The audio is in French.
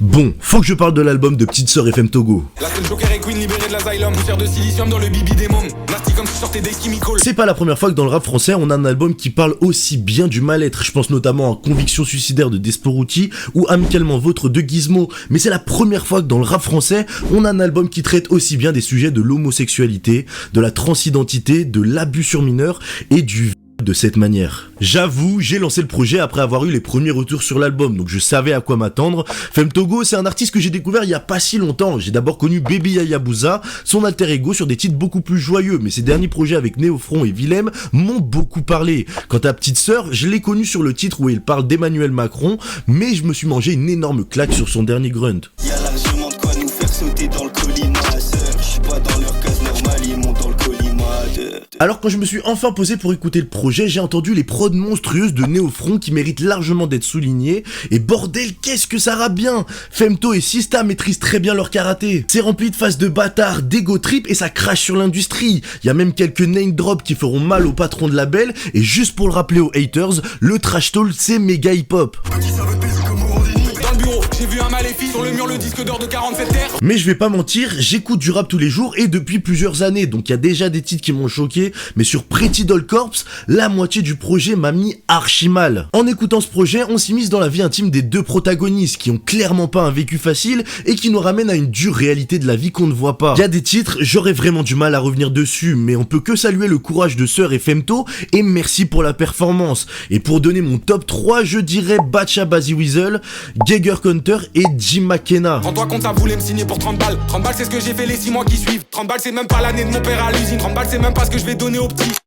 Bon, faut que je parle de l'album de Petite Sœur FM Togo. La seule Joker et Queen libérée de l'asylum, poussière de silicium dans le bibi des mômes. Nasty comme si je sortais des chemicals. C'est pas la première fois que dans le rap français on a un album qui parle aussi bien du mal-être. Je pense notamment à Conviction suicidaire de Desporuti ou Amicalement Vôtre de Gizmo. Mais c'est la première fois que dans le rap français on a un album qui traite aussi bien des sujets de l'homosexualité, de la transidentité, de l'abus sur mineurs et du de cette manière. J'avoue, j'ai lancé le projet après avoir eu les premiers retours sur l'album, donc je savais à quoi m'attendre. Femme Togo, c'est un artiste que j'ai découvert il y a pas si longtemps. J'ai d'abord connu Baby Yaya Bouza, son alter ego sur des titres beaucoup plus joyeux, mais ses derniers projets avec Néofront et Willem m'ont beaucoup parlé. Quant à Petite Sœur, je l'ai connu sur le titre où il parle d'Emmanuel Macron, mais je me suis mangé une énorme claque sur son dernier grunt. Y'a largement de quoi nous faire sauter dans le collimateur. Je suis pas dans leur case normale, ils montent dans le collimateur. Alors quand je me suis enfin posé pour écouter le projet, j'ai entendu les prods monstrueuses de Néofront qui méritent largement d'être soulignées, et bordel, qu'est-ce que ça rappe bien. Femto et Sista maîtrisent très bien leur karaté. C'est rempli de phases de bâtard, d'ego trip et ça crache sur l'industrie. Il y a même quelques name drops qui feront mal au patron de label, et juste pour le rappeler aux haters, le trash talk c'est méga hip hop. Dans le bureau, j'ai vu un maléfice sur le mur, le disque d'or de 47 terres. Mais je vais pas mentir, j'écoute du rap tous les jours et depuis plusieurs années, donc il y a déjà des titres qui m'ont choqué, mais sur Pretty Doll Corps, la moitié du projet m'a mis archi mal. En écoutant ce projet, on s'immisce dans la vie intime des deux protagonistes qui ont clairement pas un vécu facile et qui nous ramènent à une dure réalité de la vie qu'on ne voit pas. Il y a des titres, j'aurais vraiment du mal à revenir dessus, mais on peut que saluer le courage de Sœur et Femto et merci pour la performance. Et pour donner mon top 3, je dirais Bacha Bazzy Weasel, Geiger Counter et Jim McKenna. Rends-toi compte, ça voulait me signer pour 30 balles. 30 balles, c'est ce que j'ai fait les 6 mois qui suivent. 30 balles, c'est même pas l'année de mon père à l'usine. 30 balles, c'est même pas ce que je vais donner aux petits.